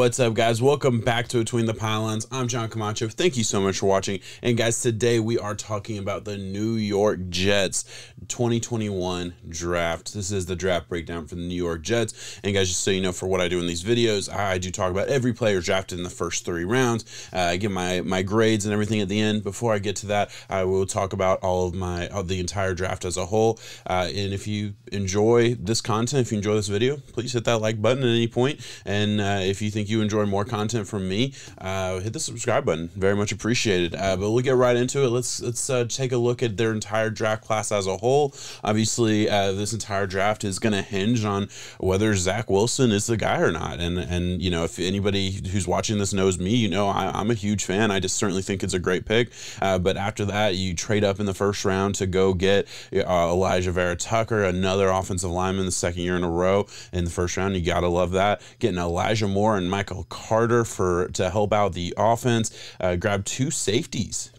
what's up, guys? Welcome back to Between the Pylons. I'm John Camacho. Thank you so much for watching. And guys, today we are talking about the New York Jets 2021 draft. This is the draft breakdown for the New York Jets. And guys, just so you know, for what I do in these videos, I do talk about every player drafted in the first 3 rounds. I give my grades and everything at the end. Before I get to that, I will talk about all of the entire draft as a whole. And if you enjoy this content, if you enjoy this video, please hit that like button at any point. And if you think you enjoy more content from me, hit the subscribe button. Very much appreciated. But we'll get right into it. Let's take a look at their entire draft class as a whole. Obviously, this entire draft is going to hinge on whether Zach Wilson is the guy or not. And you know, if anybody who's watching this knows me, you know I'm a huge fan. I just certainly think it's a great pick. But after that, you trade up in the first round to go get Vera, another offensive lineman, the second year in a row in the first round. You gotta love that. Getting Elijah Moore and Michael Carter to help out the offense. Grab two safeties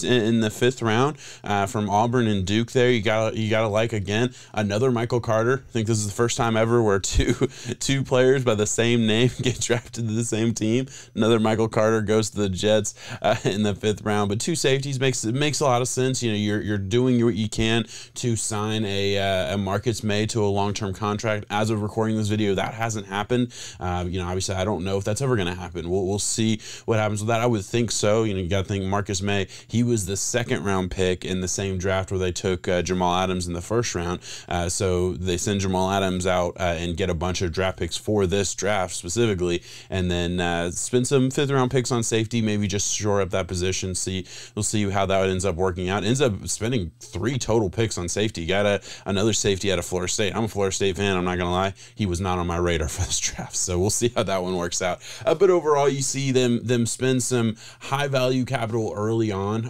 in the 5th round from Auburn and Duke. There, you gotta like, again, another Michael Carter. I think this is the first time ever where two players by the same name get drafted to the same team. Another Michael Carter goes to the Jets in the 5th round. But two safeties makes a lot of sense. You know, you're doing what you can to sign a Marcus May to a long-term contract. As of recording this video, that hasn't happened. You know, obviously, I don't know if that's ever going to happen. We'll see what happens with that. I would think so. You know, you got to think Marcus May. He was the 2nd round pick in the same draft where they took Jamal Adams in the 1st round. So they send Jamal Adams out and get a bunch of draft picks for this draft specifically, and then spend some 5th round picks on safety, maybe just shore up that position. We'll see how that ends up working out. Ends up spending 3 total picks on safety. Got another safety out of Florida State. I'm a Florida State fan. I'm not gonna lie. He was not on my radar for this draft, so we'll see how that one works out. But overall, you see them spend some high value capital early on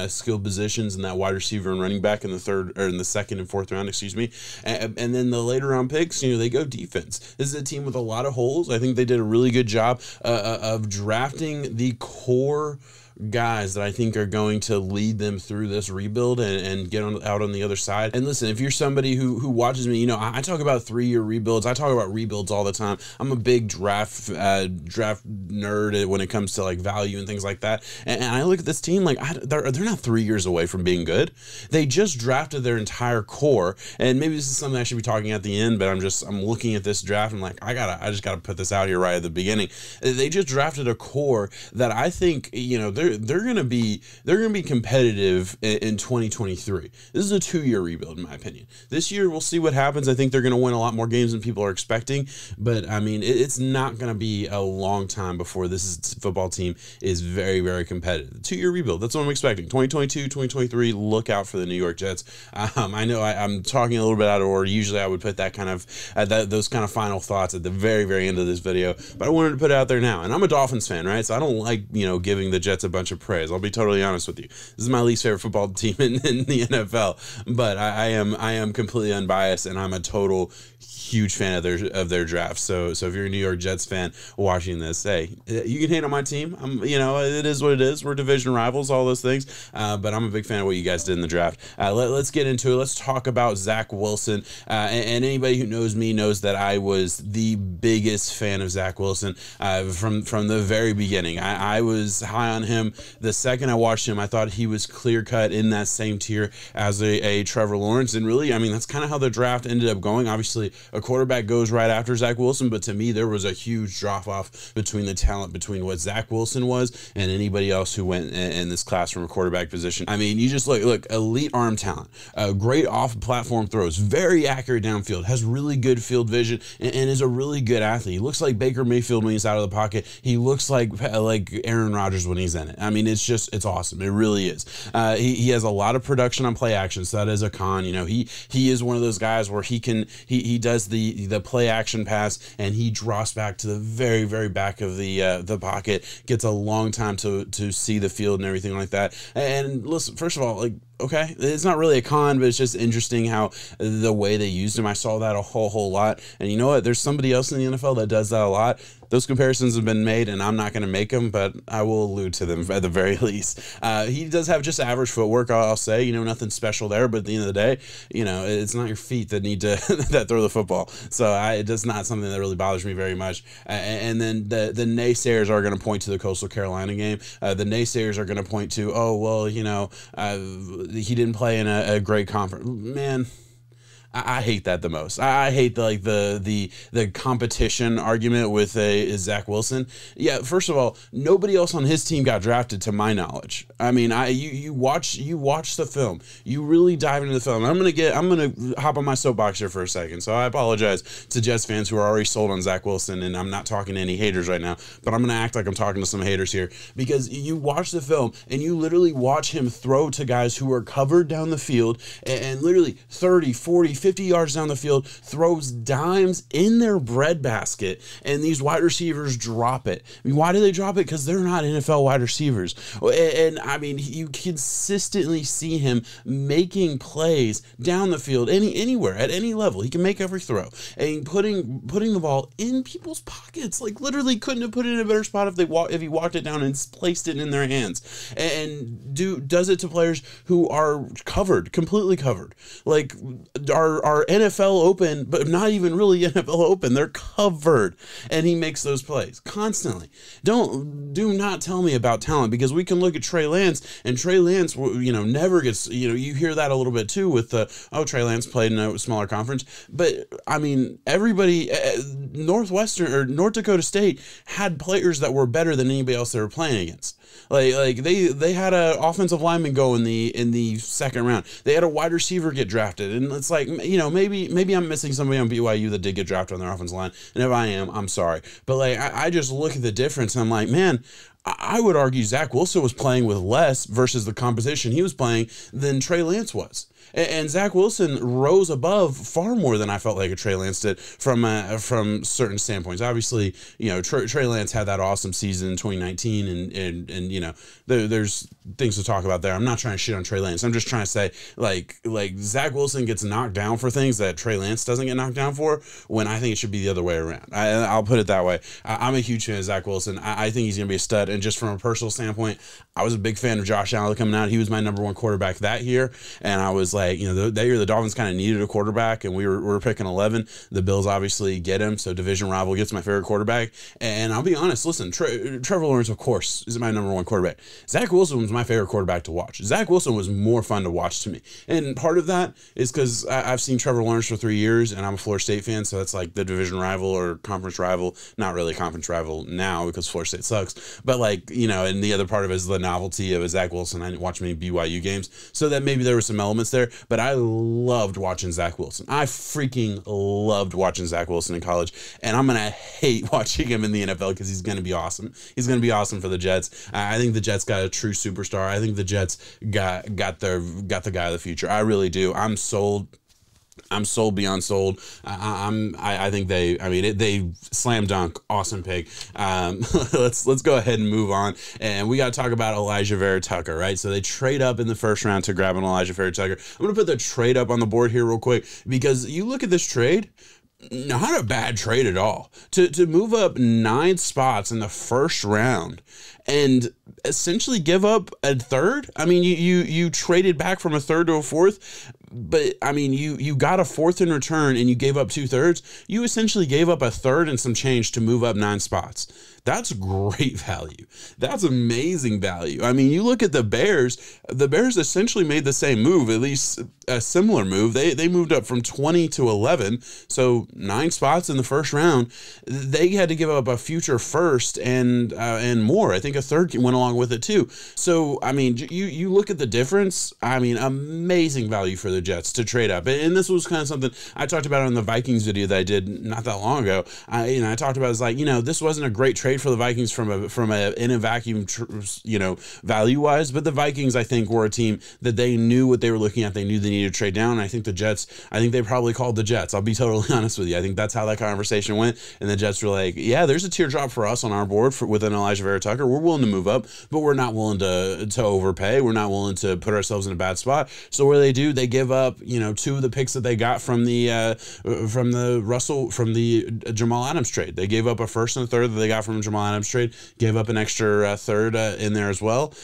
skilled positions in that wide receiver and running back in the 2nd and 4th round, excuse me. And then the later round picks, you know, they go defense. This is a team with a lot of holes. I think they did a really good job of drafting the core guys that I think are going to lead them through this rebuild and get out on the other side. And listen, if you're somebody who watches me, you know, I talk about 3-year rebuilds. I talk about rebuilds all the time. I'm a big draft nerd when it comes to like value and things like that. And I look at this team like they're not 3 years away from being good. They just drafted their entire core. And maybe this is something I should be talking at the end, but I'm looking at this draft and like I just gotta put this out here right at the beginning. They just drafted a core that I think, you know, they're gonna be competitive in 2023. This is a 2-year rebuild, in my opinion. This year we'll see what happens. I think they're gonna win a lot more games than people are expecting, but I mean it's not gonna be a long time before this football team is very, very competitive. 2-year rebuild, that's what I'm expecting. 2022, 2023, look out for the New York Jets. I know I'm talking a little bit out of order. Usually I would put that kind of those kind of final thoughts at the very, very end of this video, but I wanted to put it out there now. And I'm a Dolphins fan, right? So I don't like, you know, giving the Jets a bunch of praise. I'll be totally honest with you. This is my least favorite football team in the NFL, but I am completely unbiased, and I'm a total huge fan of their draft. So if you're a New York Jets fan watching this, hey, you can hate on my team. You know, it is what it is. We're division rivals, all those things. But I'm a big fan of what you guys did in the draft. Let's get into it. Let's talk about Zach Wilson. And anybody who knows me knows that I was the biggest fan of Zach Wilson from the very beginning. I was high on him the second I watched him. I thought he was clear cut in that same tier as a Trevor Lawrence. And really, I mean, that's kind of how the draft ended up going. Obviously, a quarterback goes right after Zach Wilson, but to me, there was a huge drop-off between the talent between what Zach Wilson was and anybody else who went in this class from a quarterback position. I mean, you just look, elite arm talent, great off-platform throws, very accurate downfield, has really good field vision, and is a really good athlete. He looks like Baker Mayfield when he's out of the pocket. He looks like Aaron Rodgers when he's in it. I mean, it's awesome. It really is. He has a lot of production on play action, so that is a con. You know, he is one of those guys where he does the play action pass and he drops back to the very, very back of the pocket, gets a long time to see the field and everything like that. And listen, first of all, like, Okay, it's not really a con, but it's just interesting how the way they used him. I saw that a whole lot. And you know what? There's somebody else in the NFL that does that a lot. Those comparisons have been made, and I'm not going to make them, but I will allude to them at the very least. He does have just average footwork, I'll say. You know, nothing special there, but at the end of the day, you know, it's not your feet that need to that throw the football. So it's not something that really bothers me very much. And then the naysayers are going to point to the Coastal Carolina game. The naysayers are going to point to, oh, well, you know, he didn't play in a great conference. Man, I hate that the most. I hate the competition argument with Zach Wilson. Yeah, first of all, nobody else on his team got drafted, to my knowledge. I mean, you watch the film. You really dive into the film. I'm gonna hop on my soapbox here for a second. So I apologize to Jets fans who are already sold on Zach Wilson, and I'm not talking to any haters right now, but I'm gonna act like I'm talking to some haters here, because you watch the film and you literally watch him throw to guys who are covered down the field and literally 30, 40, 50 yards down the field, throws dimes in their breadbasket, and these wide receivers drop it. I mean, why do they drop it? Because they're not NFL wide receivers. And I mean, you consistently see him making plays down the field, anywhere, at any level. He can make every throw, and putting the ball in people's pockets. Like, literally couldn't have put it in a better spot if he walked it down and placed it in their hands. And does it to players who are completely covered. Like, are NFL open, but not even really NFL open. They're covered, and he makes those plays constantly. Do not tell me about talent, because we can look at Trey Lance, and Trey Lance, you know, never gets, you know, you hear that a little bit too with Trey Lance played in a smaller conference, but I mean, everybody, Northwestern or North Dakota State had players that were better than anybody else they were playing against. Like they had an offensive lineman go in the second round. They had a wide receiver get drafted, and it's like, you know, maybe I'm missing somebody on BYU that did get drafted on their offensive line, and if I am, I'm sorry. But like, I just look at the difference, and I'm like, man, I would argue Zach Wilson was playing with less versus the competition he was playing than Trey Lance was. And Zach Wilson rose above far more than I felt like a Trey Lance did from certain standpoints. Obviously, you know, Trey Lance had that awesome season in 2019, and you know, there's things to talk about there. I'm not trying to shit on Trey Lance. I'm just trying to say, like Zach Wilson gets knocked down for things that Trey Lance doesn't get knocked down for, when I think it should be the other way around. I'll put it that way. I'm a huge fan of Zach Wilson. I think he's going to be a stud. And just from a personal standpoint, I was a big fan of Josh Allen coming out. He was my number one quarterback that year, and I was like, you know, that year the Dolphins kind of needed a quarterback, and we were picking 11. The Bills obviously get him, so division rival gets my favorite quarterback. And I'll be honest, listen, Trevor Lawrence, of course, is my number one quarterback. Zach Wilson was my favorite quarterback to watch. Zach Wilson was more fun to watch to me, and part of that is because I've seen Trevor Lawrence for 3 years, and I'm a Florida State fan, so that's like the division rival or conference rival. Not really conference rival now because Florida State sucks, but like, you know, and the other part of it is the novelty of Zach Wilson. I didn't watch many BYU games, so that maybe there were some elements there, but I loved watching Zach Wilson. I freaking loved watching Zach Wilson in college, and I'm going to hate watching him in the NFL because he's going to be awesome. He's going to be awesome for the Jets. I think the Jets got a true superstar. I think the Jets got the guy of the future. I really do. I'm sold. I'm sold beyond sold. I think they slam dunk. Awesome pick. Let's go ahead and move on. And we got to talk about Elijah Vera Tucker, right? So they trade up in the first round to grab an Elijah Vera Tucker. I'm going to put the trade up on the board here real quick, because you look at this trade, not a bad trade at all. To move up 9 spots in the first round and essentially give up a third. I mean, you traded back from a third to a fourth, but I mean, you got a fourth in return, and you gave up 2/3. You essentially gave up a third and some change to move up 9 spots. That's great value. That's amazing value. I mean, you look at the Bears essentially made the same move, at least a similar move. They moved up from 20 to 11, so 9 spots in the first round. They had to give up a future first and more. I think a third went along with it too. So, I mean, you look at the difference. I mean, amazing value for the Jets to trade up. And this was kind of something I talked about in the Vikings video that I did not that long ago. I talked about, it's like, you know, this wasn't a great trade for the Vikings from a in a vacuum, you know, value wise, but the Vikings, I think, were a team that they knew what they were looking at. They knew they needed to trade down. And I think the Jets, I think they probably called the Jets. I'll be totally honest with you. I think that's how that conversation went. And the Jets were like, yeah, there's a teardrop for us on our board with an Elijah Vera Tucker. We're willing to move up, but we're not willing to overpay. We're not willing to put ourselves in a bad spot. So what do? They give up, you know, 2 of the picks that they got from the Jamal Adams trade. They gave up a first and a third that they got from Jamal Adams trade, gave up an extra third in there as well.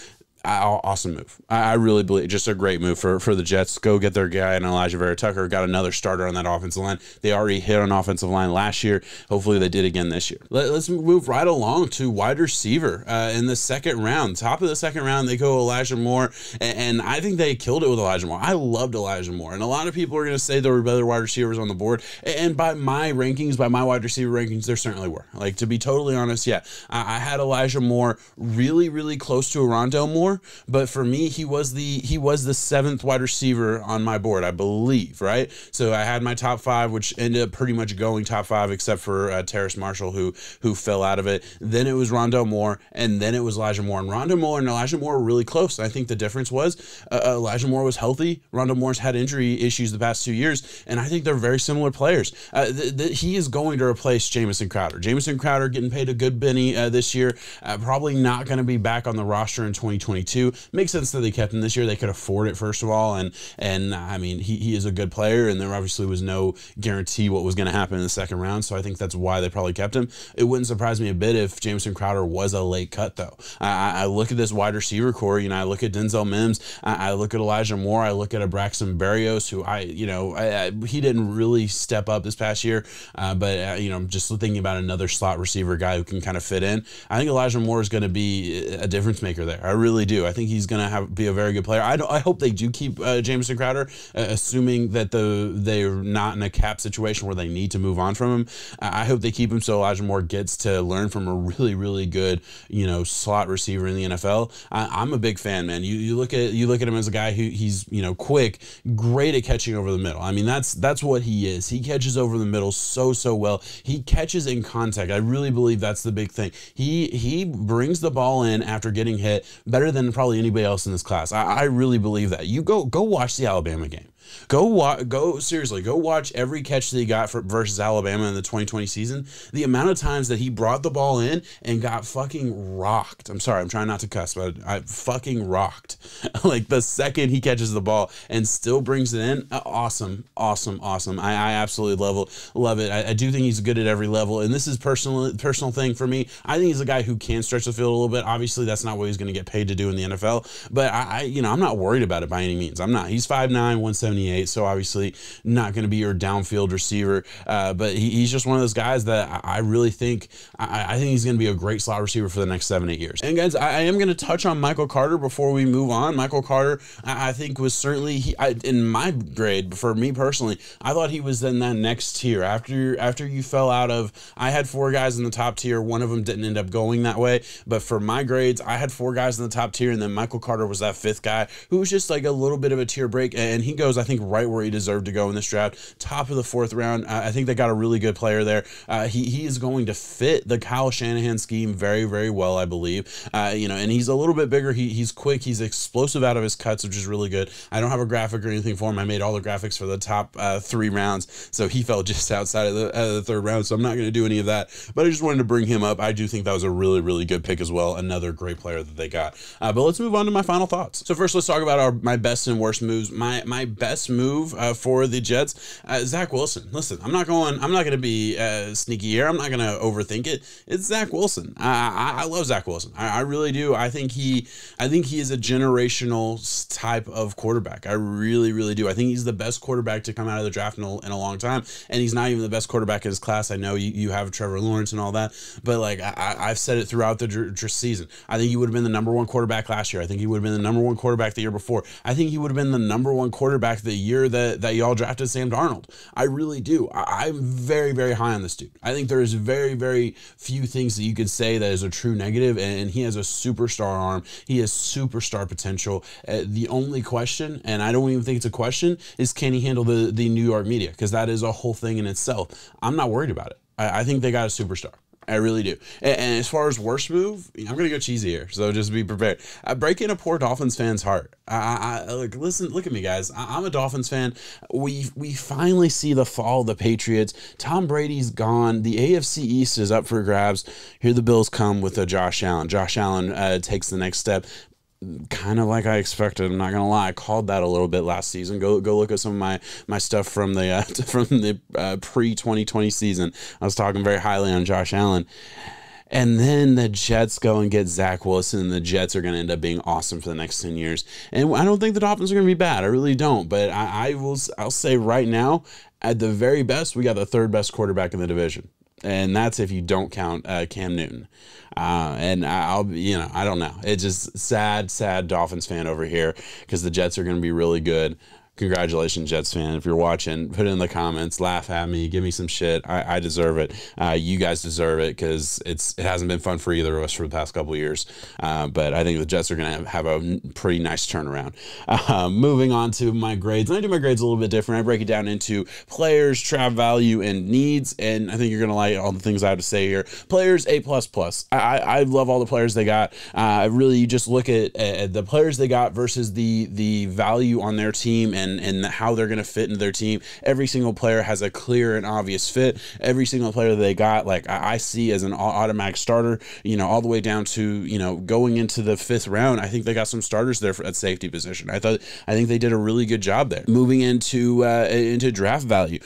Awesome move. I really believe just a great move for the Jets. Go get their guy and Elijah Vera Tucker. Got another starter on that offensive line. They already hit on offensive line last year. Hopefully they did again this year. Let's move right along to wide receiver in the second round. Top of the second round, they go Elijah Moore, and I think they killed it with Elijah Moore. I loved Elijah Moore, and a lot of people are going to say there were better wide receivers on the board, and by my rankings, by my wide receiver rankings, there certainly were. Like, to be totally honest, yeah, I had Elijah Moore really, really close to a Rondale Moore. But for me, he was the 7th wide receiver on my board, I believe, right? So I had my top 5, which ended up pretty much going top 5, except for Terrace Marshall, who fell out of it. Then it was Rondale Moore, and then it was Elijah Moore. And Rondale Moore and Elijah Moore were really close. I think the difference was Elijah Moore was healthy. Rondale Moore's had injury issues the past 2 years, and I think they're very similar players. He is going to replace Jamison Crowder. Jamison Crowder getting paid a good penny this year, probably not going to be back on the roster in 2022. Makes sense that they kept him this year. They could afford it, first of all, and I mean, he is a good player, and there obviously was no guarantee what was going to happen in the second round, so I think that's why they probably kept him. It wouldn't surprise me a bit if Jamison Crowder was a late cut, though. I look at this wide receiver core, you know, I look at Denzel Mims, I look at Elijah Moore, I look at Braxton Berrios, who he didn't really step up this past year, but you know, just thinking about another slot receiver guy who can kind of fit in, I think Elijah Moore is going to be a difference maker there. I really do. I think he's going to be a very good player. I hope they do keep Jamison Crowder, assuming that they're not in a cap situation where they need to move on from him. I hope they keep him so Elijah Moore gets to learn from a really, really good, you know, slot receiver in the NFL. I'm a big fan, man. You look at him as a guy he's, you know, quick, great at catching over the middle. I mean, that's what he is. He catches over the middle so well. He catches in contact. I really believe that's the big thing. He brings the ball in after getting hit better than probably anybody else in this class. I really believe that. You go watch the Alabama game. Go watch every catch that he got versus Alabama in the 2020 season. The amount of times that he brought the ball in and got fucking rocked. I'm sorry, I'm trying not to cuss, but I fucking rocked. Like, the second he catches the ball and still brings it in, awesome. I absolutely love it. I do think he's good at every level, and this is personal thing for me. I think he's a guy who can stretch the field a little bit. Obviously, that's not what he's going to get paid to do in the NFL, but I'm not worried about it by any means. I'm not. He's 5'9", 178, so obviously not going to be your downfield receiver, but he's just one of those guys that I really think I think he's going to be a great slot receiver for the next 7-8 years. And guys, I am going to touch on Michael Carter before we move on. Michael Carter, I think, was certainly in my grade, for me personally, I thought he was in that next tier. After you fell out of, I had 4 guys in the top tier. One of them didn't end up going that way, but for my grades, I had 4 guys in the top tier, and then Michael Carter was that 5th guy who was just like a little bit of a tier break, and he goes, I think, right where he deserved to go in this draft, top of the 4th round. I think they got a really good player there. He is going to fit the Kyle Shanahan scheme very, very well, I believe. And he's a little bit bigger. He's quick. He's explosive out of his cuts, which is really good. I don't have a graphic or anything for him. I made all the graphics for the top 3 rounds, so he fell just outside of the 3rd round, so I'm not going to do any of that, but I just wanted to bring him up. I do think that was a really, really good pick as well. Another great player that they got. But let's move on to my final thoughts. So first, let's talk about my best and worst moves. My best move for the Jets, Zach Wilson. Listen, I'm not going to be sneaky here. I'm not going to overthink it. It's Zach Wilson. I love Zach Wilson. I really do. I think he is a generational type of quarterback. I really, really do. I think he's the best quarterback to come out of the draft in a long time, and he's not even the best quarterback in his class. I know you have Trevor Lawrence and all that, but like I've said it throughout the season. I think he would have been the number 1 quarterback last year. I think he would have been the number 1 quarterback the year before. I think he would have been the number 1 quarterback the year that y'all drafted Sam Darnold. I really do. I'm very, very high on this dude. I think there is very, very few things that you could say that is a true negative, and he has a superstar arm. He has superstar potential. The only question, and I don't even think it's a question, is can he handle the New York media? Because that is a whole thing in itself. I'm not worried about it. I think they got a superstar. I really do. And as far as worst move, I'm going to go cheesy here. So just be prepared. Breaking a poor Dolphins fan's heart. Like, listen, look at me, guys. I'm a Dolphins fan. We finally see the fall of the Patriots. Tom Brady's gone. The AFC East is up for grabs. Here the Bills come with a Josh Allen. Josh Allen takes the next step. Kind of like I expected. I'm not gonna lie. I called that a little bit last season. Go look at some of my stuff from the pre 2020 season. I was talking very highly on Josh Allen. And then the Jets go and get Zach Wilson, and the Jets are going to end up being awesome for the next 10 years. And I don't think the Dolphins are going to be bad. I really don't. But I'll say right now, at the very best, we got the third best quarterback in the division. And that's if you don't count Cam Newton. And I don't know. It's just sad Dolphins fan over here because the Jets are going to be really good. Congratulations, Jets fan. If you're watching, put it in the comments, laugh at me, give me some shit. I deserve it. You guys deserve it because it hasn't been fun for either of us for the past couple of years. But I think the Jets are going to have a pretty nice turnaround. Moving on to my grades. And I do my grades a little bit different. I break it down into players, trap value, and needs. And I think you're going to like all the things I have to say here. Players, A++. I love all the players they got. Really, you just look at the players they got versus the value on their team and how they're going to fit into their team. Every single player has a clear and obvious fit. Every single player that they got, like I see as an automatic starter, all the way down to, going into the 5th round. I think they got some starters there at safety position. I think they did a really good job there. Moving into draft value.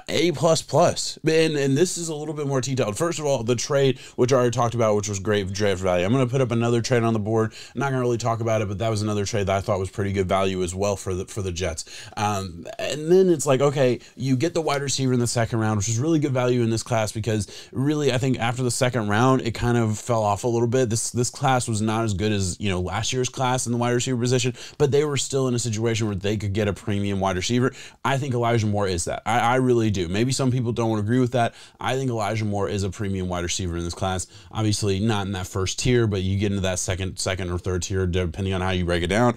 A++. And this is a little bit more detailed. First of all, the trade, which I already talked about, which was great draft value. I'm going to put up another trade on the board. I'm not going to really talk about it, but that was another trade that I thought was pretty good value as well for the Jets. And then it's like, okay, you get the wide receiver in the 2nd round, which is really good value in this class because really, I think after the 2nd round, it kind of fell off a little bit. This class was not as good as, last year's class in the wide receiver position, but they were still in a situation where they could get a premium wide receiver. I think Elijah Moore is that. I really do. Maybe some people don't agree with that. I think Elijah Moore is a premium wide receiver in this class. Obviously not in that first tier, but you get into that second or third tier, depending on how you break it down.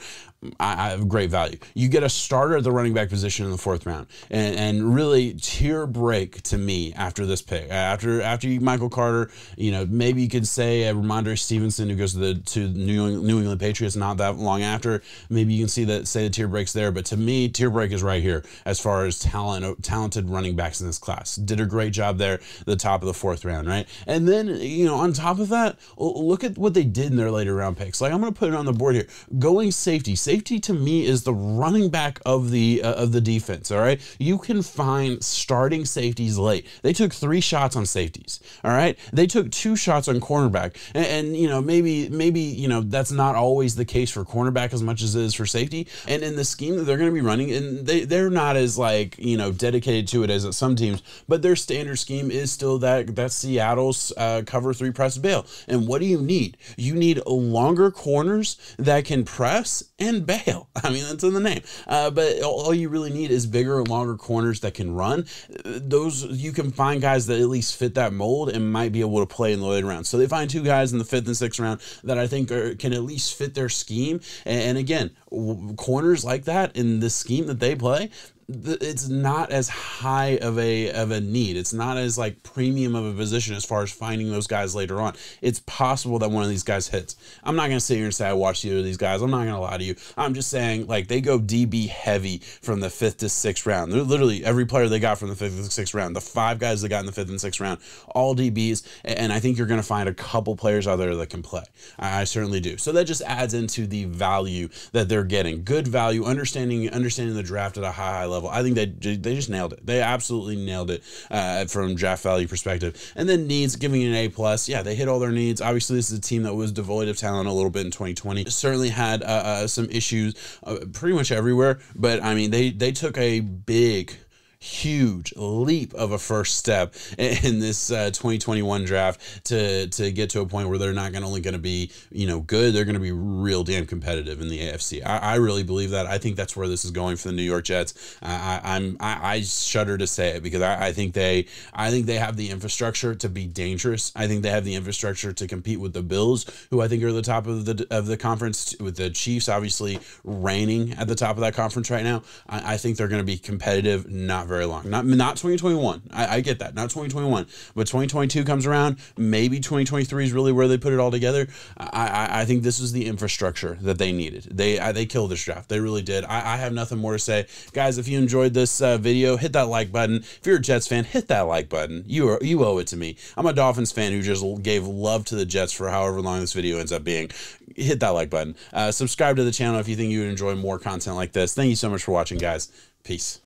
I have great value. You get a starter at the running back position in the 4th round, and really tier break to me after this pick. After you Michael Carter, maybe you could say a Ramondre Stevenson who goes to New England Patriots not that long after. Maybe you can say the tier breaks there, but to me, tier break is right here as far as talented running backs in this class. Did a great job there, the top of the 4th round, right? And then on top of that, look at what they did in their later round picks. Like I'm going to put it on the board here. Going safety. Safety to me is the running back of the defense. All right, you can find starting safeties late. They took 3 shots on safeties. All right, they took 2 shots on cornerback, and maybe that's not always the case for cornerback as much as it is for safety. And in the scheme that they're going to be running, and they're not as dedicated to it as some teams, but their standard scheme is still that Seattle's cover 3 press bail. And what do you need? You need longer corners that can press and bail. I mean, that's in the name. But all you really need is bigger and longer corners that can run. Those you can find guys that at least fit that mold and might be able to play in the later rounds. So they find 2 guys in the 5th and 6th round that I think can at least fit their scheme. And again, corners like that in the scheme that they play, it's not as high of a need. It's not as premium of a position as far as finding those guys later on. It's possible that one of these guys hits. I'm not going to sit here and say I watched either of these guys. I'm not going to lie to you. I'm just saying they go DB heavy from the 5th to 6th round. They're literally every player they got from the 5th to 6th round. The 5 guys they got in the 5th and 6th round, all DBs. And I think you're going to find a couple players out there that can play. I certainly do. So that just adds into the value that they're getting. Good value, understanding the draft at a high level. I think they just nailed it. They absolutely nailed it from draft value perspective. And then needs, giving it an A+. Yeah, they hit all their needs. Obviously, this is a team that was devoid of talent a little bit in 2020. Certainly had some issues pretty much everywhere. But, I mean, they took a huge leap of a first step in this 2021 draft to get to a point where they're not only going to be good, they're going to be real damn competitive in the AFC. I really believe that. I think that's where this is going for the New York Jets. I shudder to say it because I think they have the infrastructure to be dangerous. I think they have the infrastructure to compete with the Bills, who I think are the top of the conference, with the Chiefs obviously reigning at the top of that conference right now. I think they're going to be competitive, not very long. Not 2021. I get that. Not 2021. But 2022 comes around. Maybe 2023 is really where they put it all together. I think this is the infrastructure that they needed. They killed this draft. They really did. I have nothing more to say. Guys, if you enjoyed this video, hit that like button. If you're a Jets fan, hit that like button. You owe it to me. I'm a Dolphins fan who just gave love to the Jets for however long this video ends up being. Hit that like button. Subscribe to the channel if you think you would enjoy more content like this. Thank you so much for watching, guys. Peace.